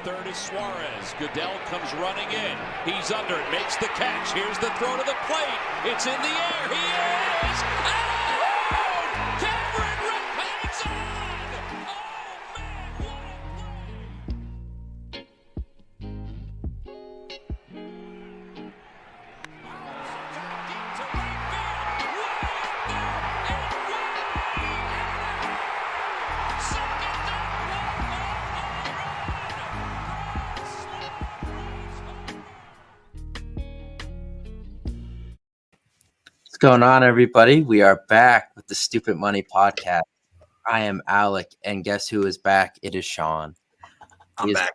third is Suarez. Goodell comes running in. He's under it, makes the catch. Here's the throw to the plate. It's in the air. He is out! Cameron Redpath's on! Oh, man, what a play! Deep to right field. Way up there and way out! Second What's going on, everybody? We are back with the Stupid Money Podcast. I am Alec, and guess who is back? It is Sean. I'm back.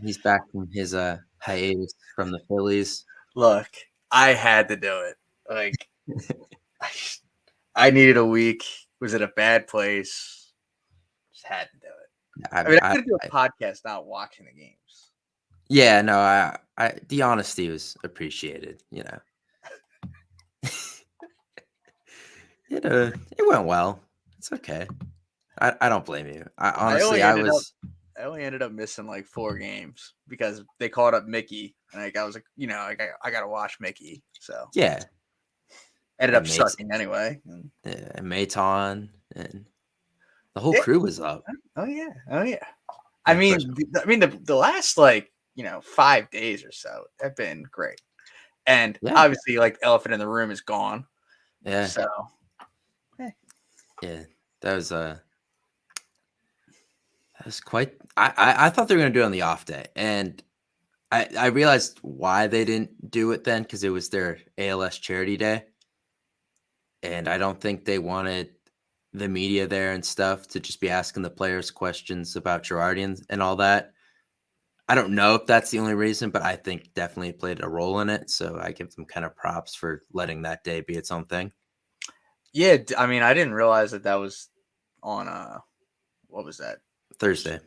He's back from his hiatus from the Phillies. Look, I had to do it. Like, I needed a week. Was in a bad place. Just had to do it. I could do a podcast not watching the games. Yeah, no, I the honesty was appreciated. You know, it went well. It's okay. I don't blame you. I only ended up missing like 4 games because they called up Mickey, and I was like, I gotta watch Mickey. So yeah, ended up sucking anyway. And Maton and the whole crew was up. Oh yeah. I mean, the last 5 days or so have been great, and obviously, like, the elephant in the room is gone. Yeah. So. Yeah, that was quite. I thought they were gonna do it on the off day, and I realized why they didn't do it then, because it was their ALS charity day, and I don't think they wanted the media there and stuff to just be asking the players questions about Girardi and all that. I don't know if that's the only reason, but I think definitely played a role in it. So I give them kind of props for letting that day be its own thing. Yeah, I mean, I didn't realize that was on what was that? Thursday.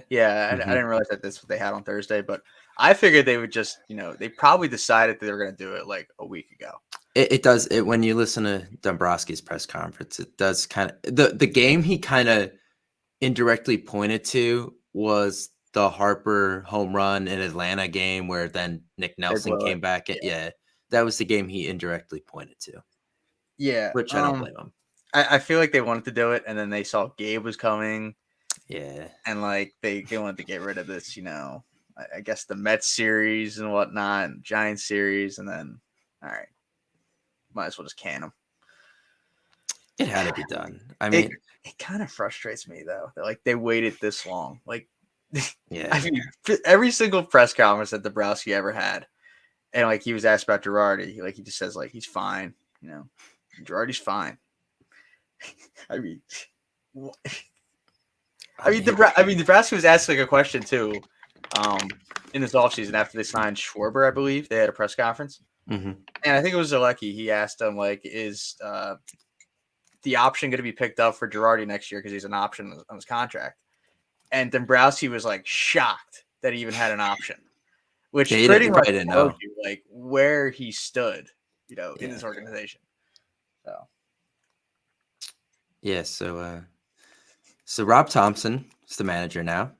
Yeah, I didn't realize that that's what they had on Thursday, but I figured they would just, they probably decided that they were going to do it like a week ago. It does. When you listen to Dombrowski's press conference, it does kind of the game he kind of indirectly pointed to was the Harper home run in Atlanta game where then Nick Nelson came back. Yeah, that was the game he indirectly pointed to. Yeah, which I don't blame him. I feel like they wanted to do it, and then they saw Gabe was coming. Yeah, and like they wanted to get rid of this, I guess the Mets series and whatnot, and Giants series, and then all right, might as well just can them. It had to be done. I mean, it kind of frustrates me though that they waited this long. Like, yeah, I mean, every single press conference that Dombrowski ever had, and he was asked about Girardi, he just says he's fine. Girardi's fine. I mean, Nebraska was asked a question too, in this offseason after they signed Schwarber. I believe they had a press conference, and I think it was Zalecki. He asked him is the option going to be picked up for Girardi next year because he's an option on his contract, and Dombrowski was shocked that he even had an option, which pretty much tells you where he stood, in this organization. So. Yeah, so Rob Thompson is the manager now.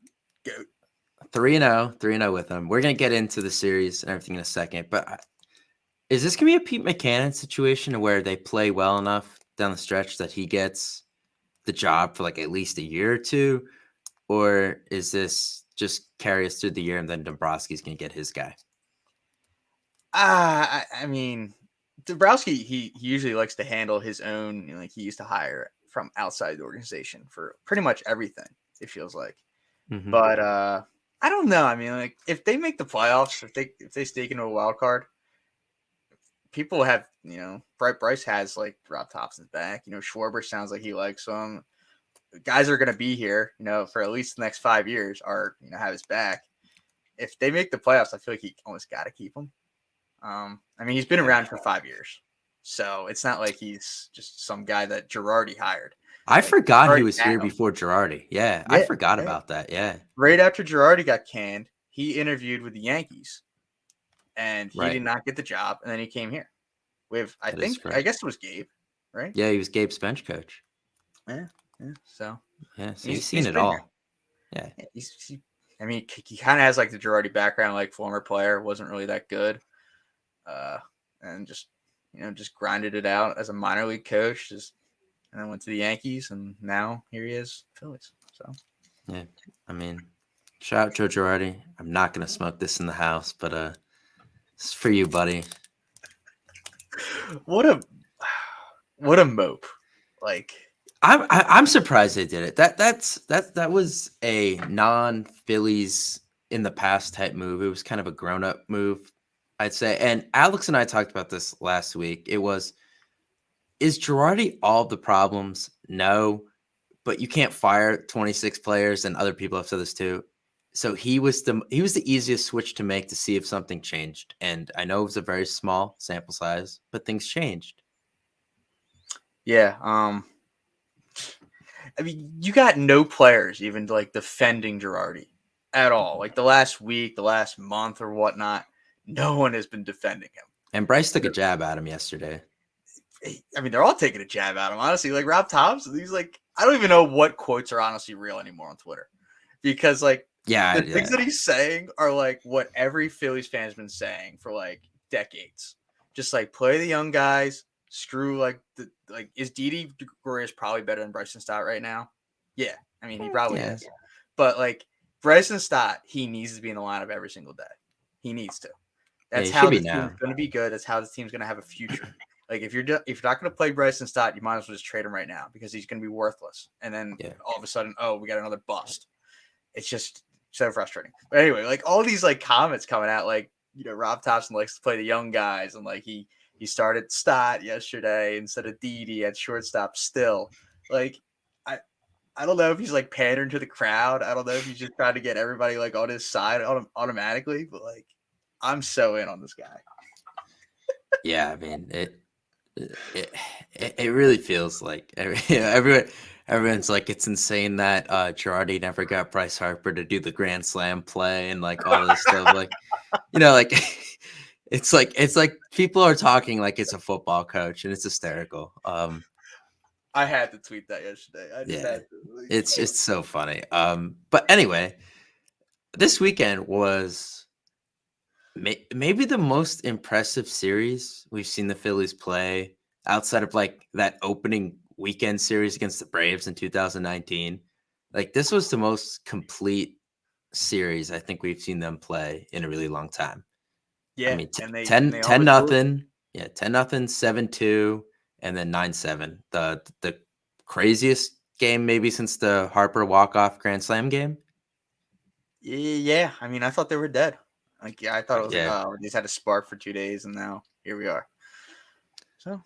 3-0 with him. We're going to get into the series and everything in a second, but is this going to be a Pete Mackanin situation where they play well enough down the stretch that he gets the job for at least a year or two? Or is this just carry us through the year and then Dombrowski's going to get his guy? I mean, Dombrowski, he usually likes to handle his own, he used to hire from outside the organization for pretty much everything, it feels like. But I don't know. I mean, if they make the playoffs, if they stake into a wild card, people have, Bryce has Rob Thompson's back. Schwarber sounds like he likes him. Guys are going to be here, for at least the next 5 years, or have his back. If they make the playoffs, I feel like he almost got to keep him. I mean, he's been around for 5 years, so it's not like he's just some guy that Girardi hired. I forgot he was here before Girardi. Yeah, I forgot about that. Yeah. Right after Girardi got canned, he interviewed with the Yankees, and he did not get the job, and then he came here with, I guess it was Gabe, right? Yeah, he was Gabe's bench coach. Yeah. So he's seen it all. Yeah. I mean, he kind of has like the Girardi background, like former player, wasn't really that good, and just just grinded it out as a minor league coach, and then went to the Yankees, and now here he is, Phillies. So yeah, I mean, shout out Joe Girardi. I'm not gonna smoke this in the house, but it's for you, buddy. what a mope! Like I'm surprised they did it. That was a non-Phillies in the past type move. It was kind of a grown-up move, I'd say. And Alex and I talked about this last week. Is Girardi all the problems? No, but you can't fire 26 players, and other people have said this too. So he was the easiest switch to make to see if something changed. And I know it was a very small sample size, but things changed. yeah, I mean, you got no players even like defending Girardi at all. Like the last week, the last month, or whatnot, no one has been defending him. And Bryce took a jab at him yesterday. I mean, they're all taking a jab at him, honestly. Like Rob Thompson, he's like, I don't even know what quotes are honestly real anymore on Twitter, because like the things that he's saying are like what every Phillies fan's been saying for like decades. Just like play the young guys. Screw is Didi Gregorius probably better than Bryson Stott right now? Yeah, I mean he probably is. But like Bryson Stott, he needs to be in the lineup every single day. He needs to. That's how the team's going to be good. That's how the team's going to have a future. Like if you're not going to play Bryson Stott, you might as well just trade him right now because he's going to be worthless. And then all of a sudden, oh, we got another bust. It's just so frustrating. But anyway, like all these like comments coming out, like Rob Thompson likes to play the young guys, and like he started Stott yesterday instead of Didi at shortstop still. Like, I don't know if he's like pandering to the crowd. I don't know if he's just trying to get everybody like on his side automatically. But like, I'm so in on this guy. Yeah, I mean it really feels like everyone's like it's insane that Girardi never got Bryce Harper to do the Grand Slam play and like all this stuff. Like like. It's like people are talking like it's a football coach, and it's hysterical. I had to tweet that yesterday. I just had to. It's just so funny. But anyway, this weekend was maybe the most impressive series we've seen the Phillies play outside of like that opening weekend series against the Braves in 2019. Like this was the most complete series I think we've seen them play in a really long time. Yeah, I mean, 10-0. Yeah, 10-0, 7-2, and then 9-7. The craziest game maybe since the Harper walk-off Grand Slam game. Yeah, I mean, I thought they were dead. Like, I thought it was like, oh, they just had a spark for 2 days, and now here we are. So,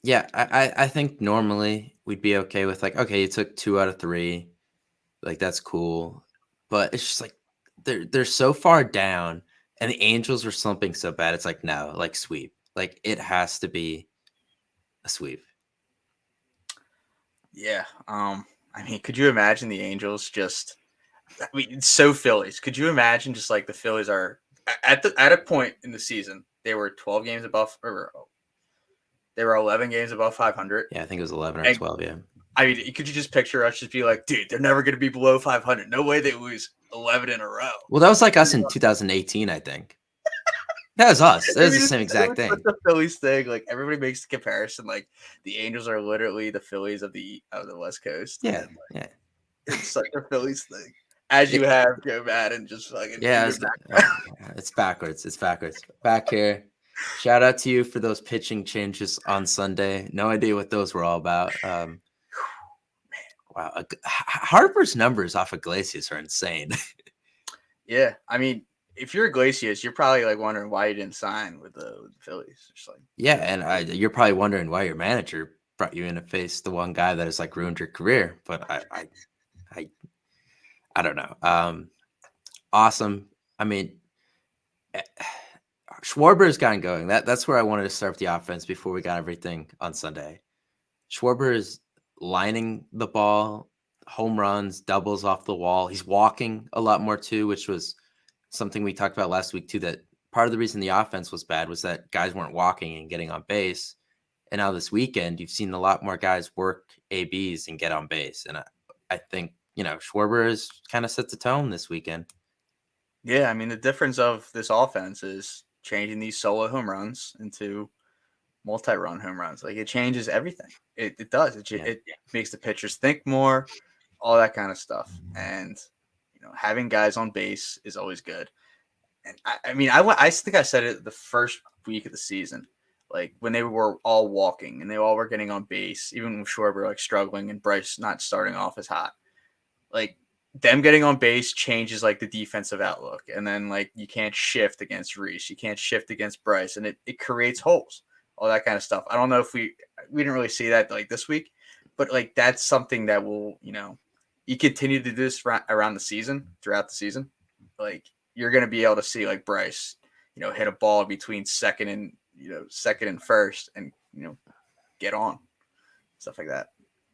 yeah, I think normally we'd be okay with like, okay, you took 2 out of 3, like that's cool, but it's just like they're so far down. And the Angels were slumping so bad. It's like, no, like sweep. Like it has to be a sweep. Yeah. I mean, could you imagine the Angels just, I mean, it's so Phillies. Could you imagine just like the Phillies are at a point in the season, they were 12 games above, or they were 11 games above 500. Yeah, I think it was 11 or 12. Yeah. I mean, could you just picture us just be like, dude, they're never going to be below 500. No way they lose 11 in a row. Well, that was like us in 2018, I think. That was us. That was the same exact thing. The Phillies thing, like everybody makes the comparison. Like the Angels are literally the Phillies of the West Coast. Yeah, and, like, yeah. It's like a Phillies thing. As you have Joe Madden just fucking. Yeah, it's backwards. It's backwards. Back here. Shout out to you for those pitching changes on Sunday. No idea what those were all about. Wow, Harper's numbers off of Iglesias are insane. Yeah, I mean, if you're Iglesias, you're probably like wondering why you didn't sign with the Phillies. Just like, yeah, and you're probably wondering why your manager brought you in to face the one guy that has like ruined your career. But I don't know. Awesome. I mean, Schwarber's gotten going. That's where I wanted to start with the offense before we got everything on Sunday. Schwarber is lining the ball, home runs, doubles off the wall. He's walking a lot more too, which was something we talked about last week too, that part of the reason the offense was bad was that guys weren't walking and getting on base. And now this weekend, you've seen a lot more guys work ABs and get on base. And I think Schwarber has kind of set the tone this weekend. Yeah, I mean, the difference of this offense is changing these solo home runs into multi-run home runs. Like, it changes everything. It does. It makes the pitchers think more, all that kind of stuff. And having guys on base is always good. And I think I said it the first week of the season, like when they were all walking and they all were getting on base, even with Schwarber like struggling and Bryce not starting off as hot. Like, them getting on base changes like the defensive outlook, and then like you can't shift against Reese, you can't shift against Bryce, and it creates holes, all that kind of stuff. I don't know if we didn't really see that like this week, but like that's something that will you continue to do this around the season, throughout the season, like you're gonna be able to see like Bryce, hit a ball between second and first, and get on stuff like that.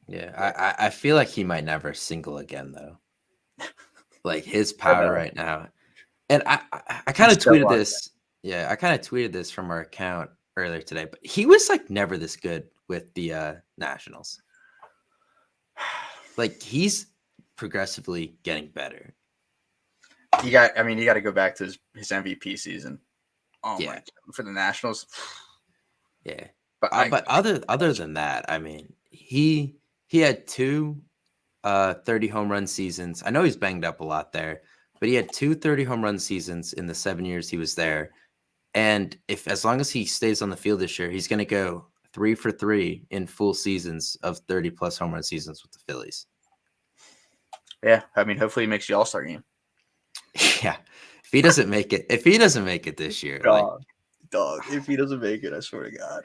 Yeah, I feel like he might never single again though. Like his power right now. And I kind of tweeted this. Yeah, I kind of tweeted this from our account earlier today, but he was like never this good with the Nationals. Like he's progressively getting better. You got to go back to his MVP season. Oh yeah. my God, for the Nationals. Yeah. But other than that, I mean, he had two 30 home run seasons. I know he's banged up a lot there, but he had 2 30 home run seasons in the 7 years he was there. And as long as he stays on the field this year, he's going to go 3 for 3 in full seasons of 30 plus home run seasons with the Phillies. Yeah, I mean, hopefully he makes the All-Star game. Yeah, if he doesn't make it this year, if he doesn't make it, I swear to God,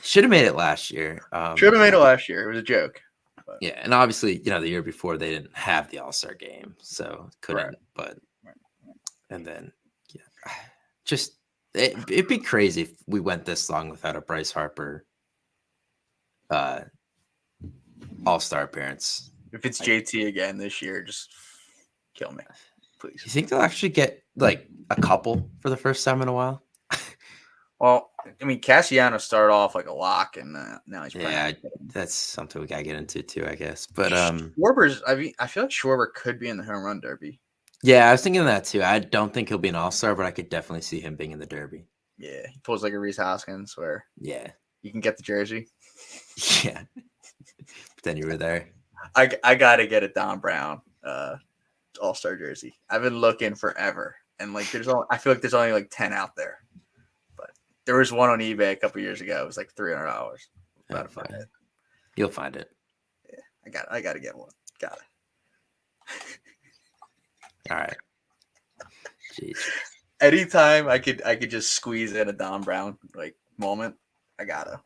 should have made it last year. Should have made it last year. It was a joke. But. Yeah, and obviously, the year before they didn't have the All-Star game, so couldn't. Right. But and then, just it'd be crazy if we went this long without a Bryce Harper All-Star appearance. If it's JT again this year, just kill me, please. You think they'll actually get like a couple for the first time in a while? Well, I mean, Cassiano started off like a lock, and now he's playing. Yeah, that's something we gotta get into too, I guess. But Schwarber's. I mean, I feel like Schwarber could be in the home run derby. Yeah, I was thinking of that too. I don't think he'll be an all-star, but I could definitely see him being in the derby. Yeah, he pulls like a Reese Hoskins, where you can get the jersey. Yeah, pretend you were there. I gotta get a Don Brown all-star jersey. I've been looking forever, and like I feel like there's only like 10 out there. There was one on eBay a couple years ago. It was like $300. About to find it. You'll find it. Yeah, I got to get one. Got it. All right. Jeez. Anytime I could just squeeze in a Don Brown like moment, I gotta.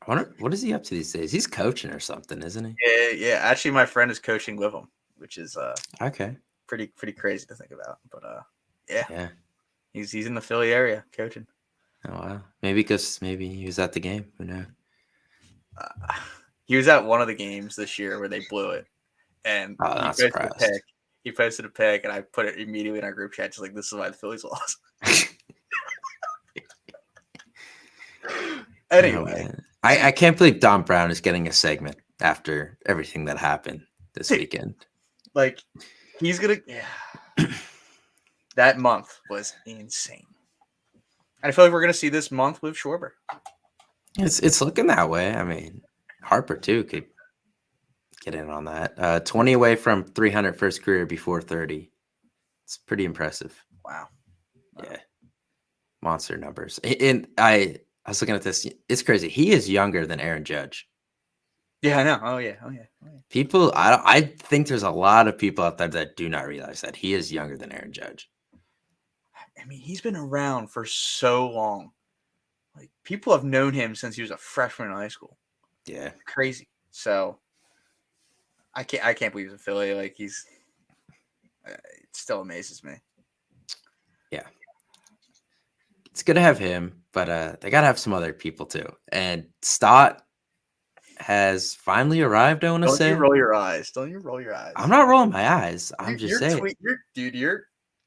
I wonder what is he up to these days? He's coaching or something, isn't he? Yeah. Actually, my friend is coaching with him, which is okay. Pretty crazy to think about. But yeah. He's in the Philly area coaching. Oh wow! Maybe he was at the game. Who knows? He was at one of the games this year where they blew it, and he posted a pic, and I put it immediately in our group chat, just like, this is why the Phillies lost. Anyway, I can't believe Don Brown is getting a segment after everything that happened this weekend. Like, he's gonna. Yeah. That month was insane. I feel like we're going to see this month with Schwarber. It's looking that way. I mean, Harper, too, could get in on that. 20 away from 300 first career before 30. It's pretty impressive. Wow. Yeah. Monster numbers. And I was looking at this. It's crazy. He is younger than Aaron Judge. Yeah, I know. Oh, yeah. People, I think there's a lot of people out there that do not realize that he is younger than Aaron Judge. I mean, he's been around for so long. Like, people have known him since he was a freshman in high school. Yeah, crazy. So, I can't believe he's in Philly. Like, it still amazes me. Yeah, it's good to have him, but they gotta have some other people too. And Stott has finally arrived. I want to say. Don't you roll your eyes. I'm not rolling my eyes. I'm just saying.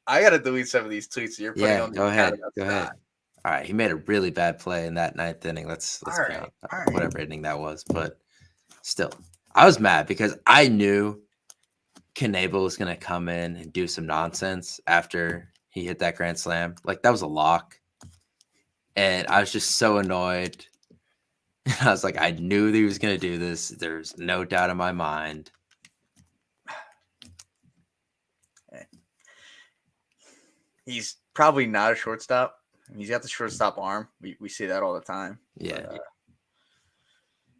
I gotta delete some of these tweets you're putting on. Go ahead. All right, he made a really bad play in that 9th inning. Let's count whatever inning that was. But still, I was mad because I knew Knebel was going to come in and do some nonsense after he hit that grand slam. Like, that was a lock. And I was just so annoyed. I was like, I knew that he was going to do this. There's no doubt in my mind. He's probably not a shortstop. I mean, he's got the shortstop arm. We see that all the time. Yeah. But,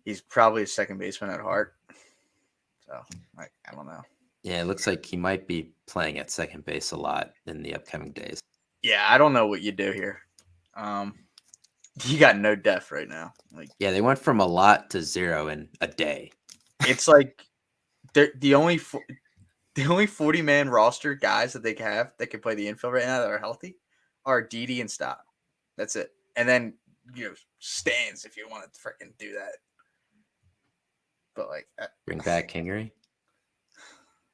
he's probably a second baseman at heart. So, I don't know. Yeah, it looks like he might be playing at second base a lot in the upcoming days. Yeah, I don't know what you do here. You got no depth right now. Like, yeah, they went from a lot to 0 in a day. It's like the only 40-man roster guys that they have that can play the infield right now that are healthy are Didi and Stott. That's it. And then, stands if you want to freaking do that. But like, bring back Kingery.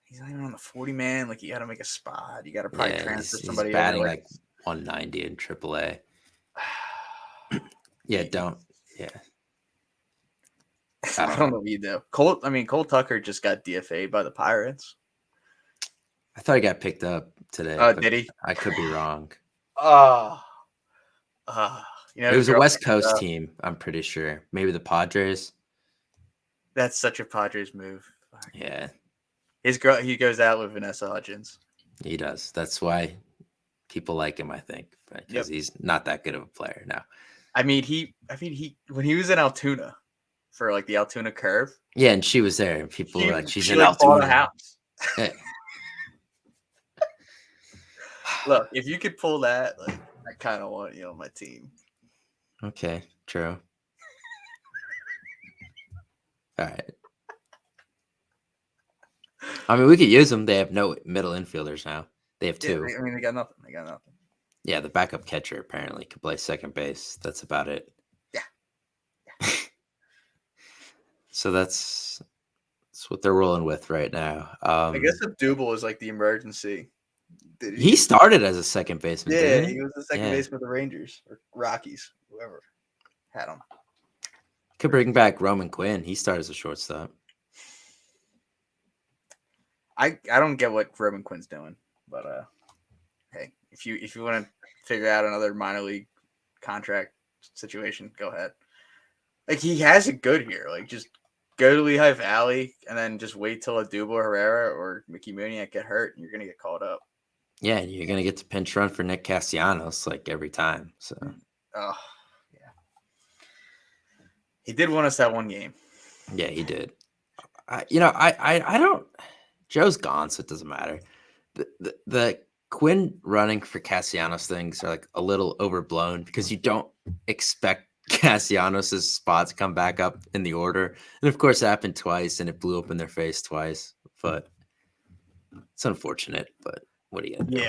He's not even on the 40-man. Like, you got to make a spot. You got to probably transfer somebody. He's batting like 190 in AAA. Yeah, don't. Yeah. I don't know what you do. Cole Tucker just got DFA'd by the Pirates. I thought he got picked up today. Oh, did he? I could be wrong. It was a West Coast team, I'm pretty sure. Maybe the Padres. That's such a Padres move. Yeah. His girl, he goes out with Vanessa Hudgens. He does. That's why people like him, I think, because he's not that good of a player now. I mean, he when he was in Altoona for like the Altoona curve. Yeah, and she was there, and people were like, "She's in Altoona." Bought a house. Yeah. Look, if you could pull that, like, I kind of want you on my team. Okay, true. All right. I mean, we could use them. They have no middle infielders now. They have 2. Yeah, they got nothing. Yeah, the backup catcher apparently could play second base. That's about it. Yeah. So that's what they're rolling with right now. I guess Abdul is like the emergency. He started as a second baseman. Yeah, he was a second baseman with the Rangers or Rockies, whoever had him. Could bring back Roman Quinn. He started as a shortstop. I don't get what Roman Quinn's doing, but hey, if you want to figure out another minor league contract situation, go ahead. Like, he has it good here. Like, just go to Lehigh Valley and then just wait till Odubel Herrera or Mickey Moniak get hurt, and you're gonna get called up. Yeah, and you're gonna get to pinch run for Nick Castellanos like every time. So, yeah, he did win us that one game. Yeah, he did. I don't. Joe's gone, so it doesn't matter. The Quinn running for Castellanos things are like a little overblown because you don't expect Castellanos' spot to come back up in the order. And of course, it happened twice, and it blew up in their face twice. But it's unfortunate. But what do you do?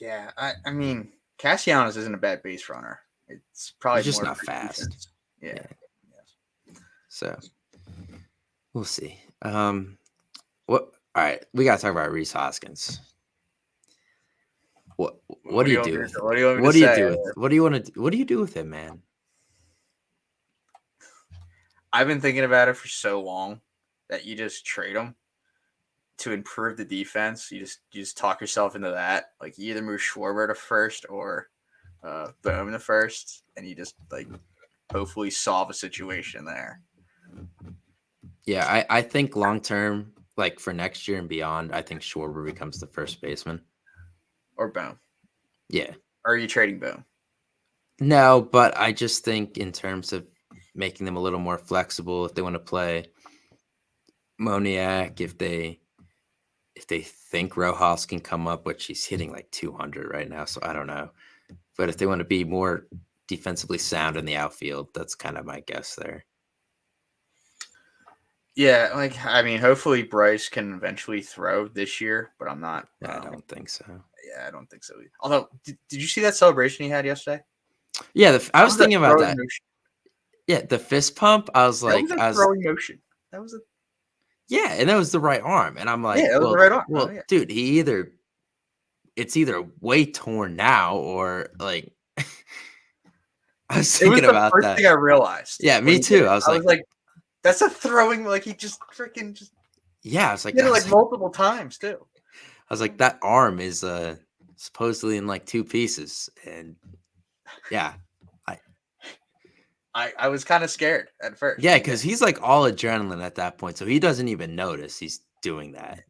Yeah. I mean, Castellanos isn't a bad base runner. It's probably just more not fast. Defense. Yeah. So we'll see. What? All right, we gotta talk about Rhys Hoskins. What do you do? What do you do with him, man? I've been thinking about it for so long that you just trade him to improve the defense. You just talk yourself into that. Like, you either move Schwarber to first or Bohm to first, and you just like hopefully solve a situation there. Yeah, I think long term, like for next year and beyond, I think Schwarber becomes the first baseman. Or Bohm. Yeah. Or are you trading Bohm? No, but I just think in terms of making them a little more flexible, if they want to play Moniak, if they think Rojas can come up, which he's hitting like 200 right now, so I don't know. But if they want to be more defensively sound in the outfield, that's kind of my guess there. Yeah, like, I mean, hopefully Bryce can eventually throw this year, but I'm not. I don't think so. Yeah, I don't think so. Although, did you see that celebration he had yesterday? Yeah, I was thinking about that. Motion? Yeah, the fist pump. I was like, throwing motion. That was yeah, and that was the right arm, and I'm like, yeah, that was the right arm. Well, dude, it's either way torn now or like. I was thinking about that. First thing I realized. Yeah, me too. I was like, that's a throwing. Like, he just freaking just. Yeah, I was like, Did it like multiple times too. I was like, that arm is supposedly in like 2 pieces, and yeah, I was kind of scared at first. yeah, because he's like all adrenaline at that point, so he doesn't even notice he's doing that.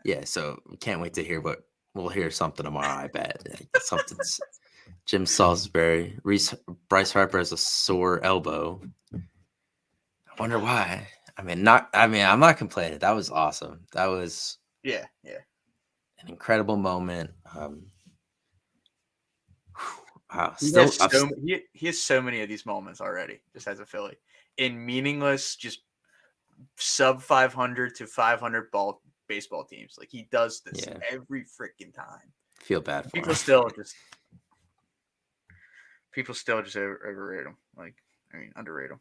Yeah. So can't wait to hear what we'll hear something tomorrow. I bet something's Jim Salisbury, Bryce Harper has a sore elbow. I wonder why. I'm not complaining. That was awesome. That was yeah. an incredible moment. Wow, He has so many of these moments already, just as a Philly, in meaningless, just sub 500 to 500 baseball teams. Like he does this every freaking time. Feel bad for people him. still just overrate him. Like, I mean, underrate him.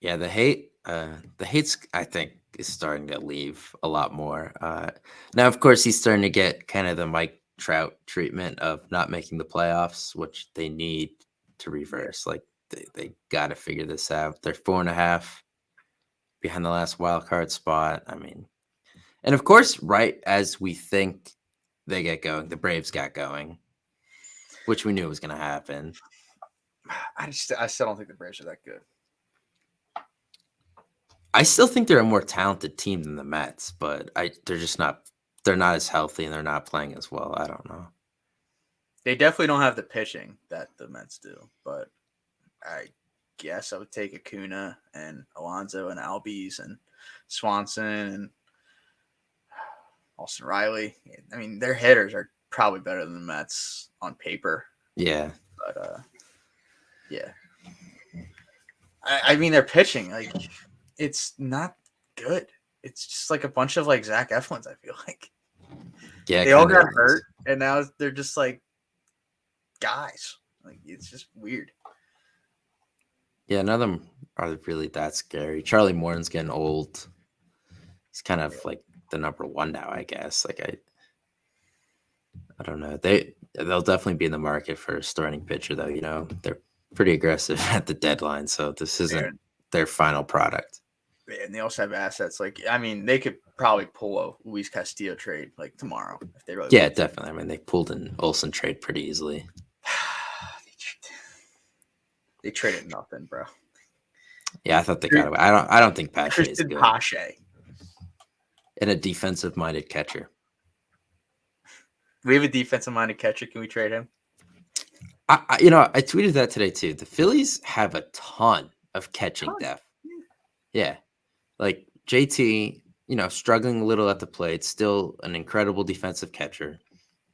Yeah, the hate's I think is starting to leave a lot more. Now, of course, he's starting to get kind of the Mike Trout treatment of not making the playoffs, which they need to reverse. Like they got to figure this out. They're 4.5 behind the last wild card spot. I mean, and of course, right as we think they get going, the Braves got going, which we knew was going to happen. I still don't think the Braves are that good. I still think they're a more talented team than the Mets, but they're just not. They're not as healthy and they're not playing as well. I don't know. They definitely don't have the pitching that the Mets do, but I guess I would take Acuna and Alonso and Albies and Swanson and Austin Riley. I mean, their hitters are probably better than the Mets on paper. Yeah. But, yeah. I mean, their pitching, like, it's not good. It's just like a bunch of, like, Zach Eflins, I feel like. Yeah. They all got hurt, and now they're just, like, guys. Like, it's just weird. Yeah, none of them are really that scary. Charlie Morton's getting old. He's kind of like the number one now, I guess. Like I don't know. They'll definitely be in the market for a starting pitcher, though. You know, they're pretty aggressive at the deadline, so this isn't their final product. Yeah, and they also have assets. Like, I mean, they could probably pull a Luis Castillo trade like tomorrow if they really. Yeah, definitely. I mean, they pulled an Olsen trade pretty easily. They traded nothing, bro. Yeah, I thought they got away. I don't think Pache is good. Pache. And a defensive-minded catcher. We have a defensive-minded catcher. Can we trade him? I tweeted that today too. The Phillies have a ton of catching depth. Yeah, like JT, struggling a little at the plate, still an incredible defensive catcher.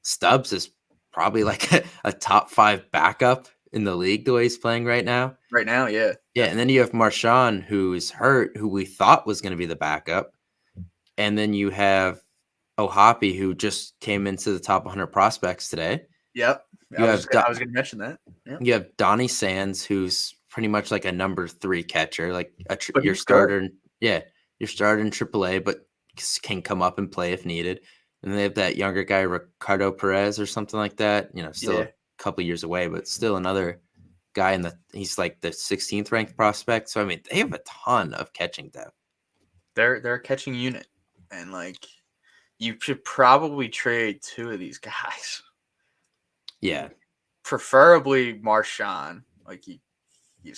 Stubbs is probably like a top 5 backup in the league the way he's playing right now. Right now, yeah. Yeah, and then you have Marchand, who is hurt, who we thought was going to be the backup. And then you have O'Hoppe, who just came into the top 100 prospects today. Yep. I was going to mention that. Yep. You have Donnie Sands, who's pretty much like a number 3 catcher, like your starter. Yeah, your starter in AAA, but can come up and play if needed. And they have that younger guy, Ricardo Perez or something like that. Still a couple years away, but still another guy he's like the 16th ranked prospect. So I mean, they have a ton of catching depth. They're a catching unit, and like you should probably trade 2 of these guys. Yeah, preferably Marchand. Like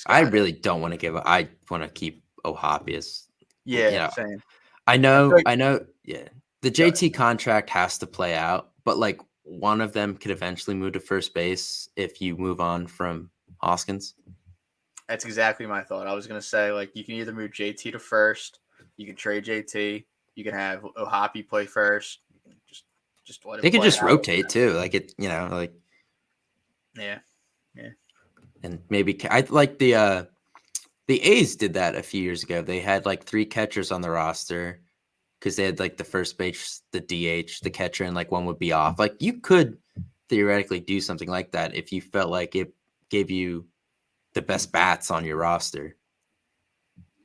I really don't want to give up. I want to keep O'Hoppe as same. I know. Yeah, the JT contract has to play out, but like one of them could eventually move to first base if you move on from Hoskins. That's exactly my thought. I was gonna say like you can either move JT to first, you can trade JT, you can have O'Hoppe play first. Just let it. They could just rotate too, like it. Yeah. And maybe I like the A's did that a few years ago. They had like 3 catchers on the roster because they had like the first base, the DH, the catcher, and like one would be off. Like you could theoretically do something like that if you felt like it gave you the best bats on your roster.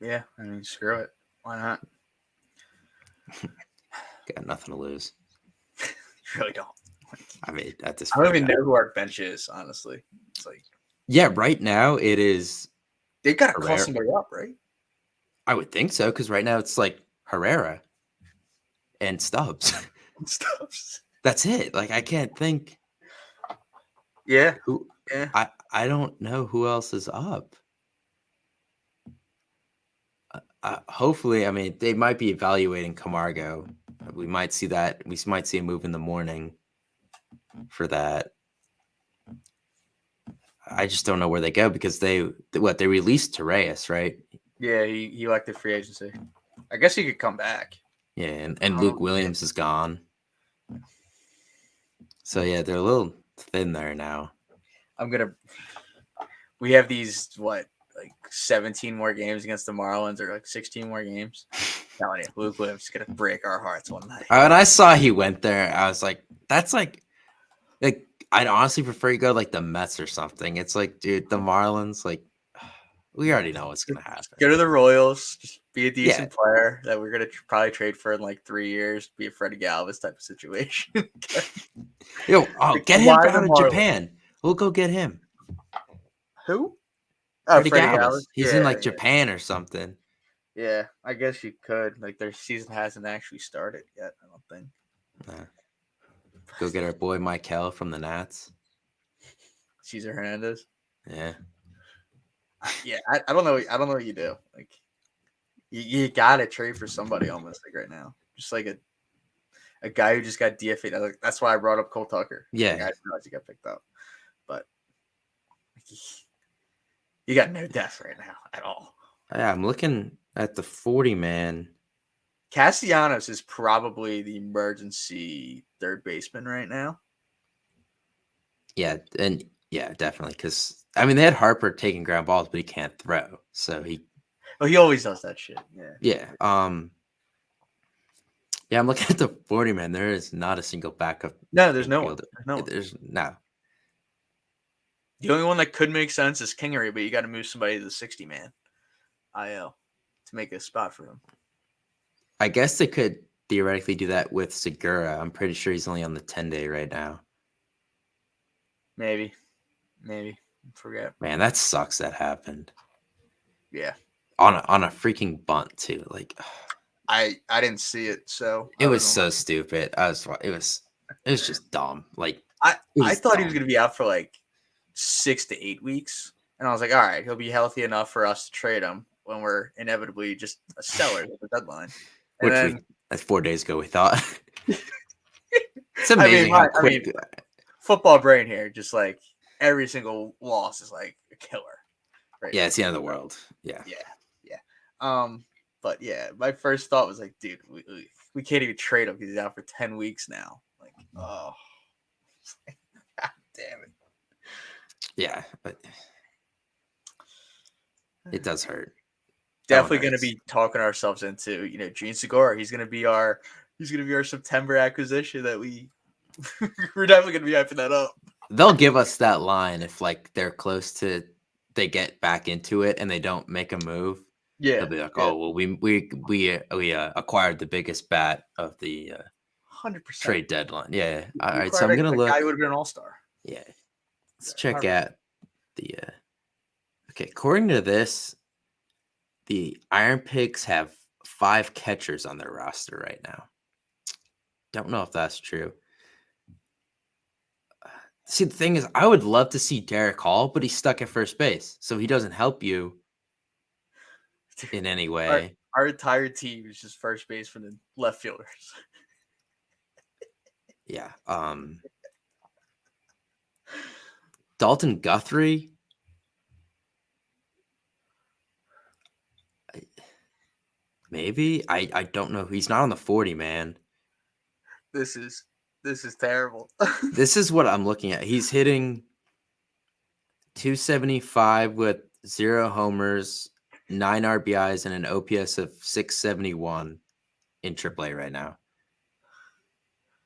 Yeah, I mean, screw it. Why not? Got nothing to lose. Really don't. I mean, at this point, I don't even know who our bench is, honestly. It's like, yeah, right now it is. They got to call somebody up, right? I would think so, because right now it's like Herrera and Stubbs. Stubbs. That's it. Like I can't think Yeah. who. Yeah. I don't know who else is up. Hopefully, I mean they might be evaluating Camargo. We might see that. We might see a move in the morning for that. I just don't know where they go because they released Torres, right? Yeah, he elected free agency. I guess he could come back. Yeah, and Luke Williams is gone. So yeah, they're a little thin there now. We have these like 17 more games against the Marlins, or like 16 more games. Telling you, Luke Williams is gonna break our hearts one night. When I saw he went there, I was like, that's like I'd honestly prefer you go to like the Mets or something. It's like, dude, the Marlins, like we already know what's gonna happen. Go to the Royals, just be a decent player that we're gonna probably trade for in like 3 years. Be a Freddie Galvis type of situation. Get him out of Japan. We'll go get him. Who? Freddie Galvis. He's in like Japan or something. Yeah, I guess you could. Like their season hasn't actually started yet. I don't think. Nah. Go get our boy Michael from the Nats. Cesar Hernandez. Yeah. Yeah, I don't know. I don't know what you do. Like, you gotta trade for somebody almost like right now. Just like a guy who just got DFA'd. That's why I brought up Cole Tucker. Yeah, like, I realized he got picked up, but you got no depth right now at all. Yeah, I'm looking at the 40-man. Castellanos is probably the emergency third baseman right now. Yeah, and yeah, definitely. Because I mean, they had Harper taking ground balls, but he can't throw, so he. Oh, he always does that shit. Yeah. Yeah. Yeah, I'm looking at the 40-man. There is not a single backup. No, there's no one. There's no. The only one that could make sense is Kingery, but you got to move somebody to the 60-man IL to make a spot for him. I guess they could theoretically do that with Segura. I'm pretty sure he's only on the 10-day right now. Maybe. Forget. Man, that sucks. That happened. Yeah. On a freaking bunt too. Like, I didn't see it, so it was so stupid. It was just dumb. Like, I thought he was gonna be out for like 6 to 8 weeks, and I was like, all right, he'll be healthy enough for us to trade him when we're inevitably just a seller at the deadline. And that's 4 days ago we thought. It's amazing how quick. Football brain here, just like every single loss is like a killer. Right? Yeah, it's the end of the world. Yeah. But yeah, my first thought was like, dude, we can't even trade him because he's out for 10 weeks now. Like, oh, God damn it. Yeah, but it does hurt. Definitely going to be talking ourselves into, Gene Segura. He's going to be our September acquisition that we're definitely going to be hyping that up. They'll give us that line if like they're close to, they get back into it and they don't make a move. Yeah, they'll be like, oh well, we acquired the biggest bat of the 100% trade deadline. Yeah. All right, so I'm gonna look. Guy would have been an all-star. Yeah. Let's check out the. Okay, according to this, the Iron Pigs have 5 catchers on their roster right now. Don't know if that's true. See, the thing is, I would love to see Derek Hall, but he's stuck at first base, so he doesn't help you in any way. Our entire team is just first base for the left fielders. Yeah. Dalton Guthrie. Maybe. I don't know. He's not on the 40, man. This is terrible. This is what I'm looking at. He's hitting 275 with 0 homers, 9 RBIs, and an OPS of 671 in AAA right now.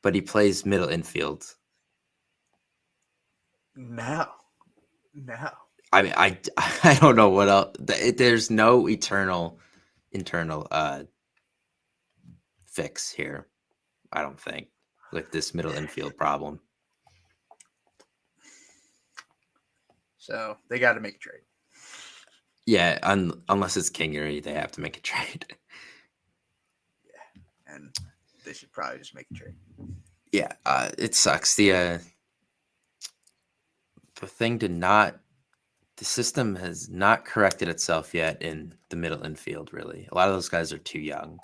But he plays middle infield. No. I mean, I don't know what else. There's no internal fix here. I don't think with this middle infield problem. So they got to make a trade. Yeah, unless it's Kingery, they have to make a trade. and they should probably just make a trade. Yeah, it sucks. The thing the system has not corrected itself yet in the middle infield, really. A lot of those guys are too young.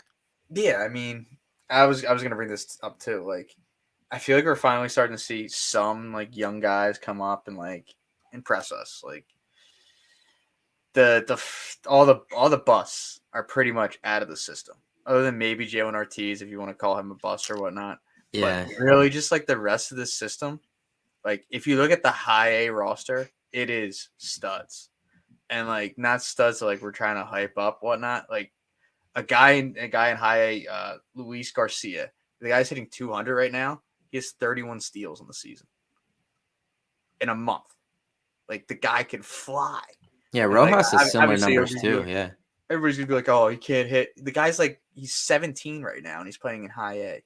Yeah, I mean, I was gonna bring this up too. Like, I feel like we're finally starting to see some like young guys come up and like impress us. Like all the busts are pretty much out of the system, other than maybe Jalen Ortiz, if you want to call him a bust or whatnot. Yeah, But really, just like the rest of the system, like if you look at the high A roster, it is studs, and like not studs that, like we're trying to hype up whatnot. Like a guy in high A, Luis Garcia, the guy's hitting 200 right now. He has 31 steals in the season in a month. Like the guy can fly. yeah. And Rojas like, has similar numbers too. Yeah, everybody's gonna be like, "Oh, he can't hit." The guy's like, he's 17 right now, and he's playing in high A.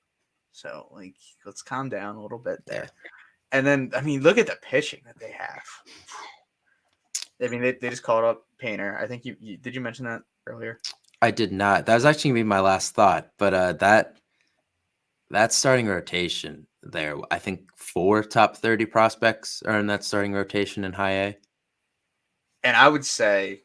So like, let's calm down a little bit there. Yeah. And then, I mean, look at the pitching that they have. I mean, they just called up Painter. I think you did you mention that earlier? I did not. That was actually gonna be my last thought, but that starting rotation there, I think 4 top 30 prospects are in that starting rotation in high A. And I would say,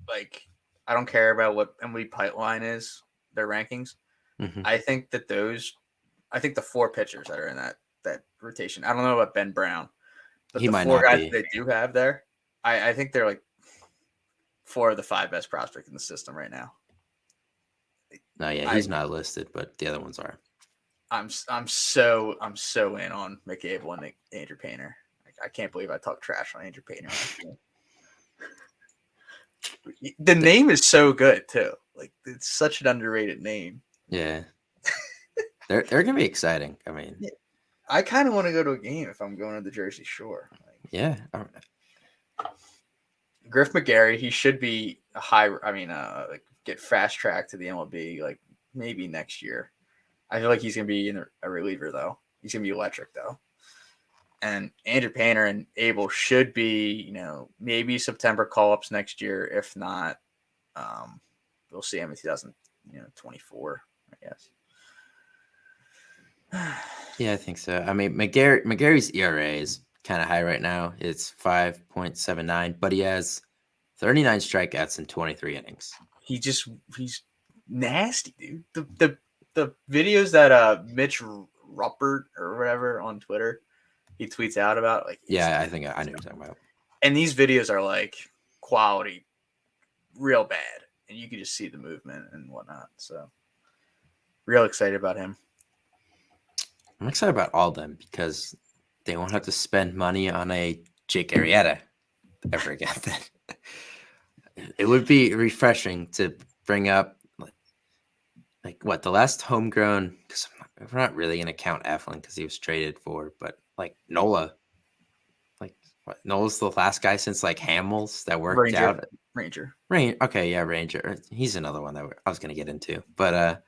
like, I don't care about what MLB Pipeline is, their rankings. Mm-hmm. I think the 4 pitchers that are in that rotation. I don't know about Ben Brown, but He the might 4 not guys be. that they do have there, I think they're like 4 of the 5 best prospects in the system right now. No, yeah, he's not listed, but the other ones are. I'm so in on McCable and Andrew Painter. I can't believe I talked trash on Andrew Painter. The name is so good too. Like it's such an underrated name. Yeah, they're gonna be exciting. I mean, I kind of want to go to a game if I'm going to the Jersey Shore. Like, yeah. Griff McGarry, he should be a high. I mean, like get fast track to the MLB like maybe next year. I feel like he's gonna be a reliever though. He's gonna be electric though. And Andrew Painter and Abel should be, maybe September call-ups next year. If not, we'll see him in 2024, I guess. Yeah, I think so. I mean, McGarry's ERA is kind of high right now. It's 5.79, but he has 39 strikeouts in 23 innings. He's nasty, dude. The videos that Mitch Ruppert or whatever on Twitter he tweets out about, like, yeah, I think I know what you're talking about. And these videos are like quality, real bad, and you can just see the movement and whatnot. So, real excited about him. I'm excited about all of them because they won't have to spend money on a Jake Arrieta ever again. It would be refreshing to bring up like what the last homegrown, because we're not really going to count Eflin because he was traded for, but like Nola. Like what? Nola's the last guy since like Hamels that worked out. Ranger. Okay, yeah, Ranger. He's another one that I was going to get into, but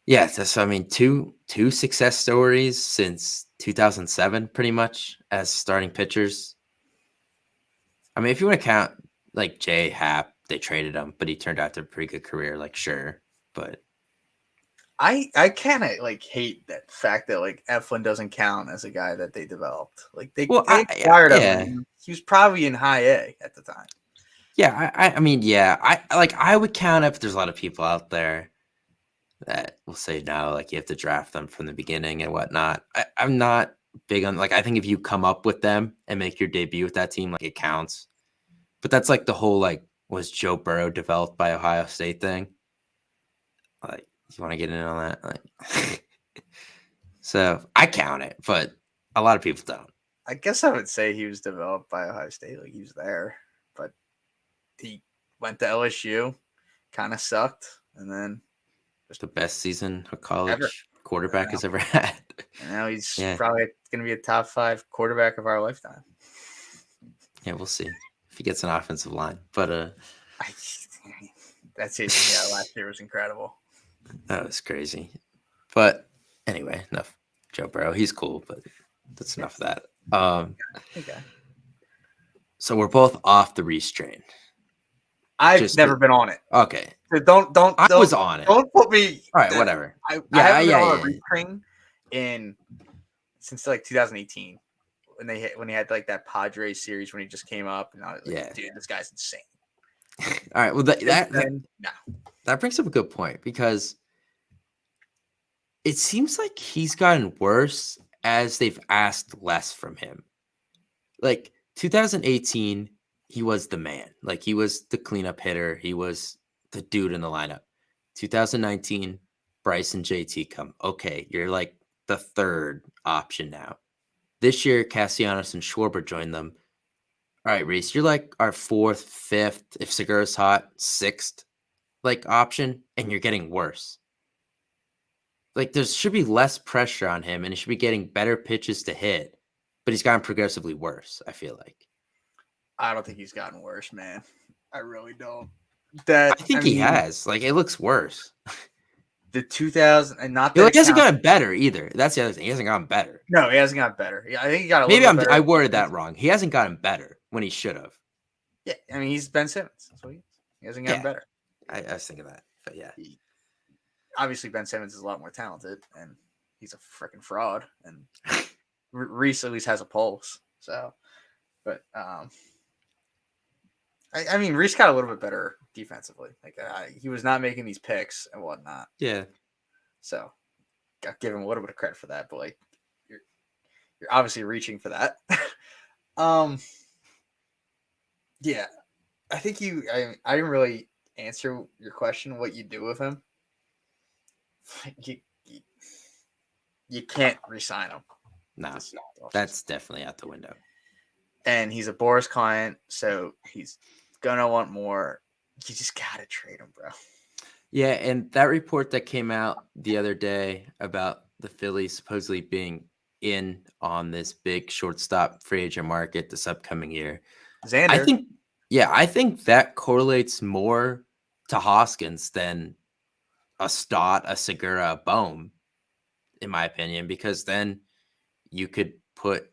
yeah. So I mean, two success stories since 2007, pretty much as starting pitchers. I mean, if you want to count like Jay Happ, they traded him, but he turned out to a pretty good career. Like, sure, but I kind of like hate that fact that like Eflin doesn't count as a guy that they developed. Like they acquired him. He was probably in high A at the time. Yeah, I mean, yeah, I would count it, but there's a lot of people out there that will say no, like you have to draft them from the beginning and whatnot. I'm not big on like I think if you come up with them and make your debut with that team, like it counts. But that's like the whole like was Joe Burrow developed by Ohio State thing. Like you want to get in on that? Like so I count it, but a lot of people don't. I guess I would say he was developed by Ohio State, like he was there, but he went to LSU, kind of sucked, and then the best season a college quarterback has ever had. And now he's probably going to be a top 5 quarterback of our lifetime. Yeah, we'll see if he gets an offensive line. But that's it. Yeah, last year was incredible. That was crazy. But anyway, enough. Joe Burrow, he's cool, but that's enough of that. Okay. So we're both off the Reese train. I've never been on it. Okay. So don't I was on it. Don't put me. All right, whatever. I haven't been on a Reese train since like 2018 when he had like that Padres series when he just came up, and I was like, dude, this guy's insane. All right, well that brings up a good point, because it seems like he's gotten worse as they've asked less from him. Like 2018, he was the man. Like, he was the cleanup hitter. He was the dude in the lineup. 2019, Bryce and JT come. Okay, you're like the third option now. This year, Castellanos and Schwarber joined them. All right, Reese, you're like our fourth, fifth, if Segura's hot, sixth like option, and you're getting worse. Like, there should be less pressure on him, and he should be getting better pitches to hit, but he's gotten progressively worse, I feel like. I don't think he's gotten worse, man. I really don't. I think he has. Like, it looks worse. The 2000 and not that he hasn't gotten better either. That's the other thing. He hasn't gotten better. No, he hasn't gotten better. I think he got a little bit better. I worded that wrong. He hasn't gotten better when he should have. Yeah, I mean, he's Ben Simmons. That's what he is. He hasn't gotten better. I was thinking that, but yeah. Obviously, Ben Simmons is a lot more talented, and he's a freaking fraud. And Reese at least has a pulse. So, but I mean, Reese got a little bit better defensively. Like, he was not making these picks and whatnot. Yeah. So, got give him a little bit of credit for that. But like, you're obviously reaching for that. Yeah, I think I didn't really answer your question. What you do with him? You can't re-sign him. No, that's definitely out the window. And he's a Boris client, so he's gonna want more. You just gotta trade him, bro. Yeah, and that report that came out the other day about the Phillies supposedly being in on this big shortstop free agent market this upcoming year. Xander. I think that correlates more to Hoskins than a Stott, a Segura, a Bohm, in my opinion, because then you could put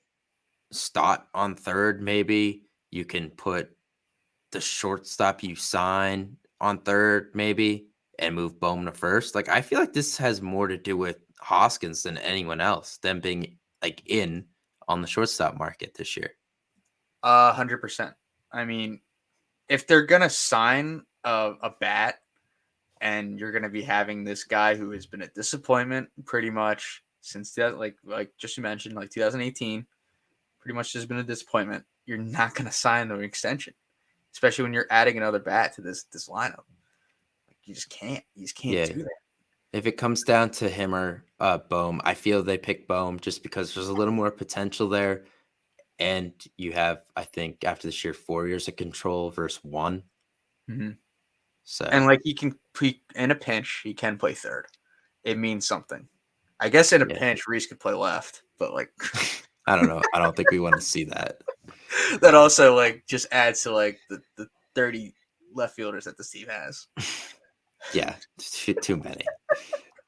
Stott on third, maybe. You can put the shortstop you sign on third, maybe, and move Bohm to first. Like, I feel like this has more to do with Hoskins than anyone else, them being like in on the shortstop market this year. 100%. I mean, if they're gonna sign a bat, and you're gonna be having this guy who has been a disappointment pretty much since that, like just you mentioned, like 2018, pretty much has been a disappointment. You're not gonna sign the extension, especially when you're adding another bat to this lineup. Like, you just can't. You just can't do that. If it comes down to him or Bohm, I feel they pick Bohm just because there's a little more potential there. And you have, I think, after this year, 4 years of control versus 1. Mm-hmm. So, and like, he in a pinch, he can play third. It means something. I guess in a pinch, Reese could play left, but like, I don't know. I don't think we want to see that. That also like just adds to like the 30 left fielders that the team has. Yeah, too many.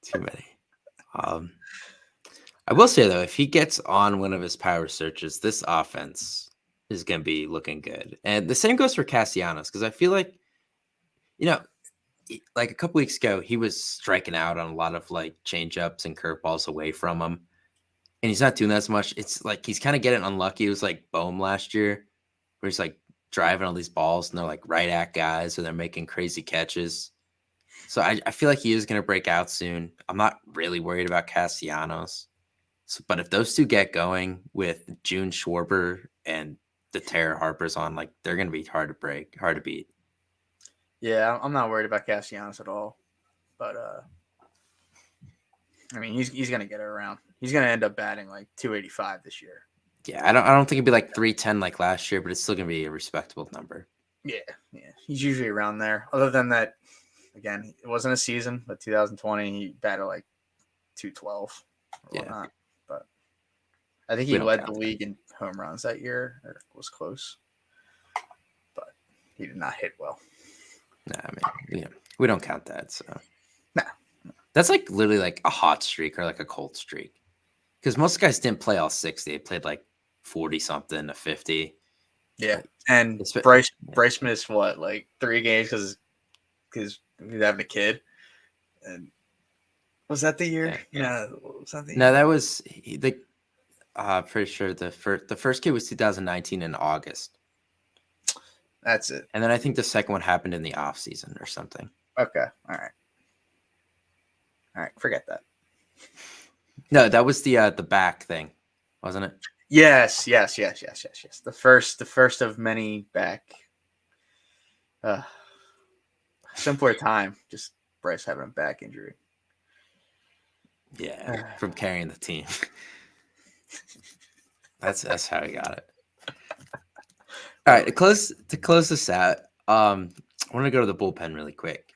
Too many. I will say, though, if he gets on one of his power searches, this offense is going to be looking good. And the same goes for Castellanos, because I feel like, like a couple weeks ago, he was striking out on a lot of like changeups and curveballs away from him. And he's not doing that as much. It's like he's kind of getting unlucky. It was like Bohm last year, where he's like driving all these balls and they're like right at guys, or they're making crazy catches. So I feel like he is going to break out soon. I'm not really worried about Castellanos. But if those two get going with June Schwarber and the Tara Harper's on, like, they're going to be hard to beat. Yeah, I'm not worried about Castellanos at all. But, I mean, he's going to get it around. He's going to end up batting like 285 this year. Yeah, I don't think it'd be like 310 like last year, but it's still going to be a respectable number. Yeah. He's usually around there. Other than that, again, it wasn't a season, but 2020, he batted like 212 or whatnot. But I think he led the league in home runs that year, or was close. But he did not hit well. Nah, I mean, we don't count that. So no. That's like literally like a hot streak or like a cold streak. Because most guys didn't play all 60. They played like 40 something to 50. Yeah, Like, and Bryce missed what, like 3 games because he was having a kid. And was that the year? Yeah, was that the year? No, that was the. Pretty sure the first kid was 2019 in August. That's it. And then I think the second one happened in the off season or something. Okay, all right, forget that. No, that was the back thing, wasn't it? Yes. The first of many back. Simpler time. Just Bryce having a back injury. Yeah, from carrying the team. That's how he got it. All right, to close this out, I want to go to the bullpen really quick.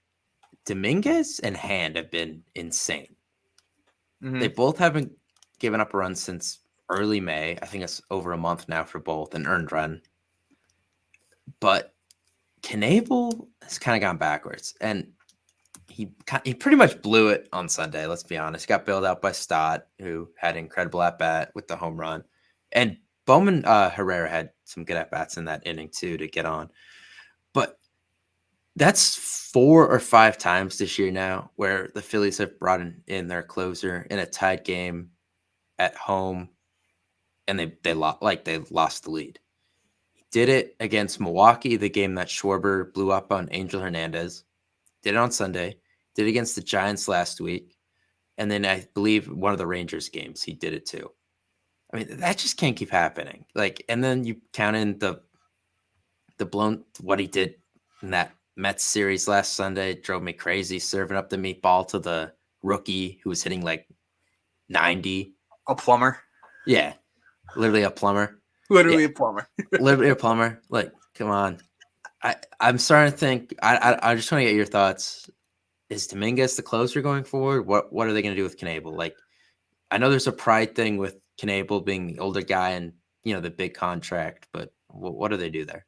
Dominguez and Hand have been insane. Mm-hmm. They both haven't given up a run since early May. I think it's over a month now for both, an earned run. But Knebel has kind of gone backwards, and he pretty much blew it on Sunday. Let's be honest. He got bailed out by Stott, who had an incredible at bat with the home run, and Bowman Herrera had some good at bats in that inning too to get on. But that's 4 or 5 times this year now where the Phillies have brought in their closer in a tied game at home, and they lost the lead. He did it against Milwaukee, the game that Schwarber blew up on Angel Hernandez. Did it on Sunday. Did it against the Giants last week, and then I believe one of the Rangers games he did it too. I mean, that just can't keep happening. Like, and then you count in the blown what he did in that Mets series last Sunday. Drove me crazy, serving up the meatball to the rookie who was hitting like 90. A plumber. Yeah, literally a plumber. Literally a plumber. Literally a plumber. Like, come on. I'm starting to think. I just want to get your thoughts. Is Dominguez the closer going forward? What are they going to do with Knebel? Like, I know there's a pride thing with Knebel being the older guy and the big contract, but what do they do there?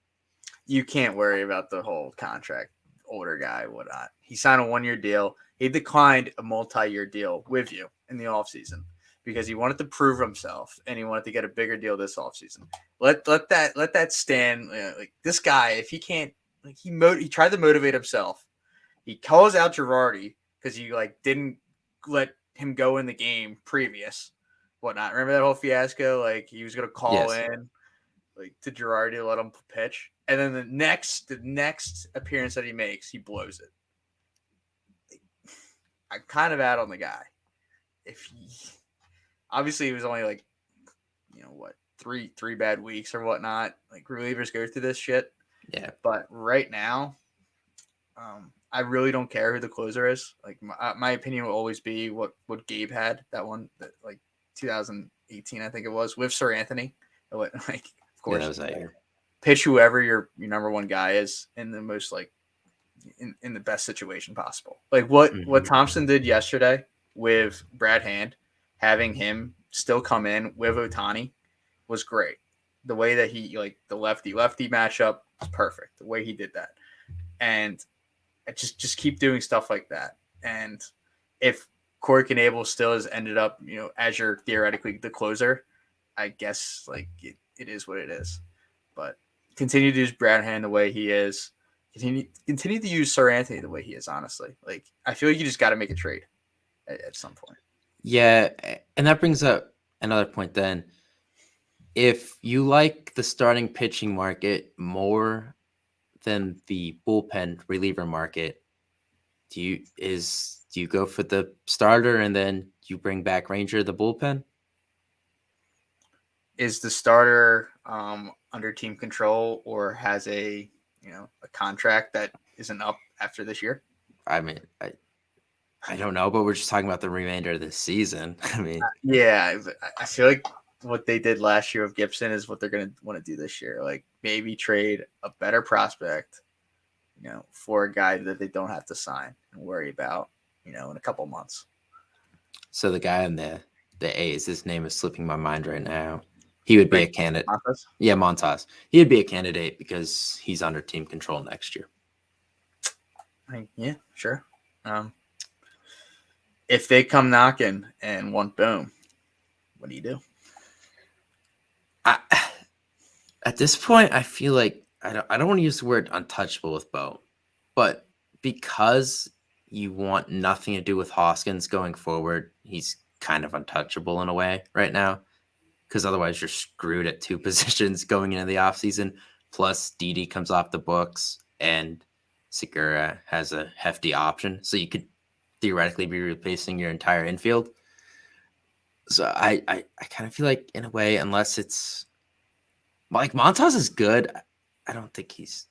You can't worry about the whole contract, older guy, whatnot. He signed a 1-year deal. He declined a multi-year deal with you in the offseason because he wanted to prove himself and he wanted to get a bigger deal this offseason. Let that stand. Like, this guy, if he can't, like, he tried to motivate himself. He calls out Girardi because he didn't let him go in the game previous, whatnot. Remember that whole fiasco? Like, he was gonna call in to Girardi to let him pitch, and then the next appearance that he makes, he blows it. I'm kind of out on the guy. Obviously he was only three bad weeks or whatnot. Like, relievers go through this shit. Yeah. But right now, I really don't care who the closer is. Like, my opinion will always be what Gabe had, that one, that 2018, I think it was, with Sir Anthony. Of course, that was that year. Pitch whoever your number one guy is in the most in the best situation possible. Like what Thompson did yesterday with Brad Hand, having him still come in with Ohtani was great. The way that he the lefty matchup was perfect. The way he did that, and just keep doing stuff like that. And if Corey Knebel still has ended up as your theoretically the closer, I guess it is what it is. But continue to use Brad Hand the way he is. Continue to use Sir Anthony the way he is, honestly. Like, I feel like you just got to make a trade at some point. Yeah, and that brings up another point then. If you like the starting pitching market more than the bullpen reliever market, do you go for the starter and then you bring back Ranger the bullpen? Is the starter under team control or has a contract that isn't up after this year? I mean, I don't know, but we're just talking about the remainder of this season. I mean, yeah, I feel like what they did last year with Gibson is what they're going to want to do this year. Like, maybe trade a better prospect, for a guy that they don't have to sign and worry about, in a couple months. So the guy in the A's, his name is slipping my mind right now. He would be a candidate. Montas? Yeah, Montas. He would be a candidate because he's under team control next year. Yeah, sure. If they come knocking and want Boom, what do you do? At this point, I feel like I don't want to use the word untouchable with Bo, but because you want nothing to do with Hoskins going forward, he's kind of untouchable in a way right now. Because otherwise, you're screwed at two positions going into the offseason. Plus, Didi comes off the books, and Segura has a hefty option, so you could theoretically be replacing your entire infield. So I kind of feel like, in a way, unless it's like Montas is good, I don't think he's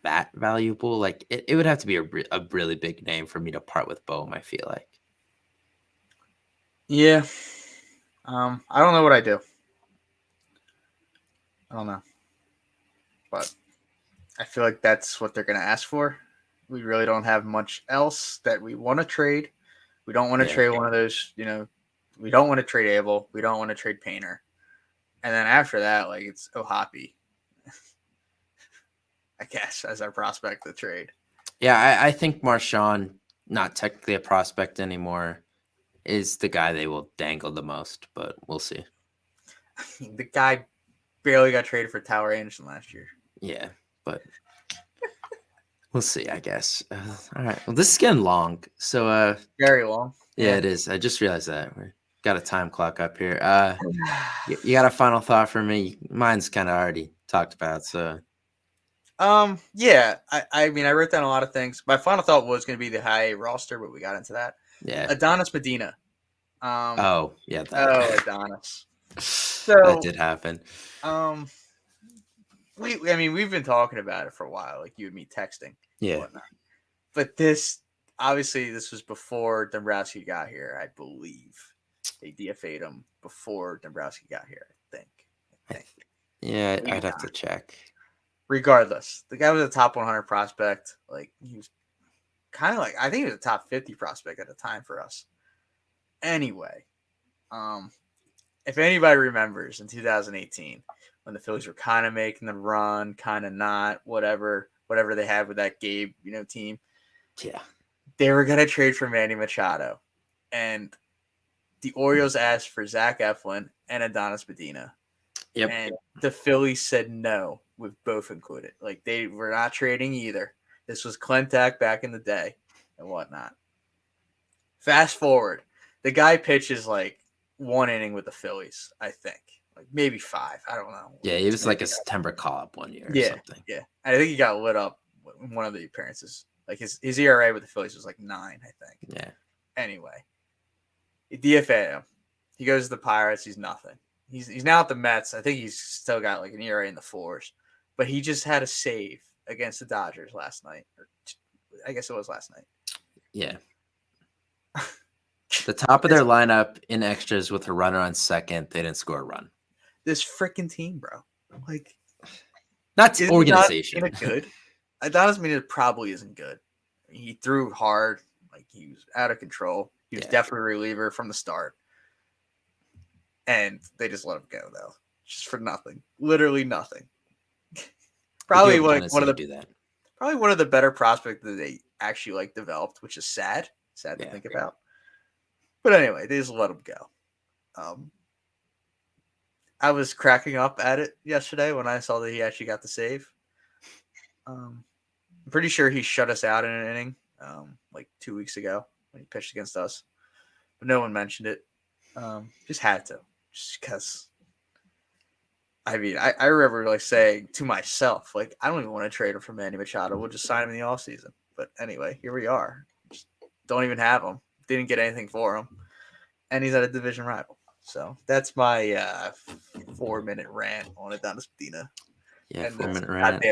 that valuable. Like it would have to be a really big name for me to part with Bohm, I feel like. Yeah. I don't know what I do. I don't know. But I feel like that's what they're going to ask for. We really don't have much else that we want to trade. We don't want to trade one of those, we don't want to trade Abel. We don't want to trade Painter. And then after that, like it's Ohapi, I guess, as our prospect to trade. Yeah, I think Marchand, not technically a prospect anymore, is the guy they will dangle the most, but we'll see. I mean, the guy barely got traded for Tower Anderson last year. Yeah, but we'll see, I guess. All right. Well, this is getting long. So very long. Yeah, it is. I just realized that. We got a time clock up here. You got a final thought for me? Mine's kind of already talked about, so. Yeah. I mean, I wrote down a lot of things. My final thought was going to be the high roster, but we got into that. Yeah. Adonis Medina. Oh, yeah. Adonis. So that did happen. We've been talking about it for a while, like you and me texting. Yeah. And whatnot. But obviously, this was before Dombrowski got here, I believe. They DFA'd him before Dombrowski got here, I think. Yeah, I'd have to check. Regardless, the guy was a top 100 prospect. Like, he was kind of like, I think he was a top 50 prospect at the time for us. Anyway, if anybody remembers in 2018, when the Phillies were kind of making the run, kind of not, whatever they had with that Gabe, team. Yeah. They were going to trade for Manny Machado. And the Orioles asked for Zach Eflin and Adonis Medina. Yep. And the Phillies said no, with both included. Like, they were not trading either. This was Clintac back in the day and whatnot. Fast forward, the guy pitches like one inning with the Phillies, I think. Like maybe 5. I don't know. Yeah, he was like a September call-up one year or something. Yeah. I think he got lit up in one of the appearances. Like his ERA with the Phillies was like 9, I think. Yeah. Anyway, he DFA him. He goes to the Pirates. He's nothing. He's now at the Mets. I think he's still got like an ERA in the 4s. But he just had a save against the Dodgers last night. Or I guess it was last night. Yeah. The top of their lineup in extras with a runner on second. They didn't score a run. This freaking team, bro. Like, not organization. Not good. Adonis Medina probably isn't good. He threw hard. Like, he was out of control. He was definitely a reliever from the start. And they just let him go, though. Just for nothing. Literally nothing. Probably like one of the better prospects that they actually like developed, which is sad. Sad to think about. But anyway, they just let him go. I was cracking up at it yesterday when I saw that he actually got the save. I'm pretty sure he shut us out in an inning like 2 weeks ago when he pitched against us. But no one mentioned it. Just had to. Just because. I mean, I remember like saying to myself, like, I don't even want to trade him for Manny Machado. We'll just sign him in the offseason. But anyway, here we are. Just don't even have him. Didn't get anything for him. And he's at a division rival. So that's my 4-minute rant on Adonis Medina. Yeah, 4-minute rant.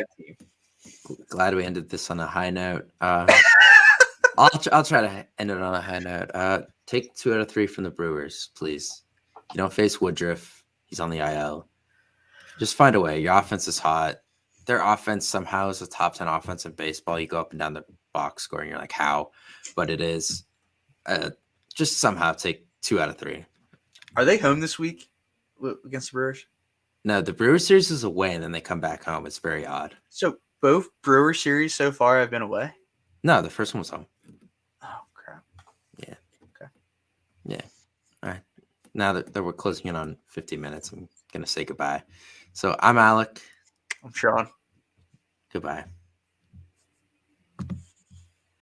Glad we ended this on a high note. I'll try to end it on a high note. Take 2 out of 3 from the Brewers, please. You don't face Woodruff. He's on the IL. Just find a way. Your offense is hot. Their offense somehow is a top 10 offense in baseball. You go up and down the box score, and you're like, how? But it is. Just somehow take 2 out of 3. Are they home this week against the Brewers? No, the Brewers series is away, and then they come back home. It's very odd. So both Brewer series so far have been away? No, the first one was home. Oh, crap. Yeah. Okay. Yeah. All right. Now that we're closing in on 50 minutes, I'm going to say goodbye. So I'm Alec. I'm Sean. Goodbye.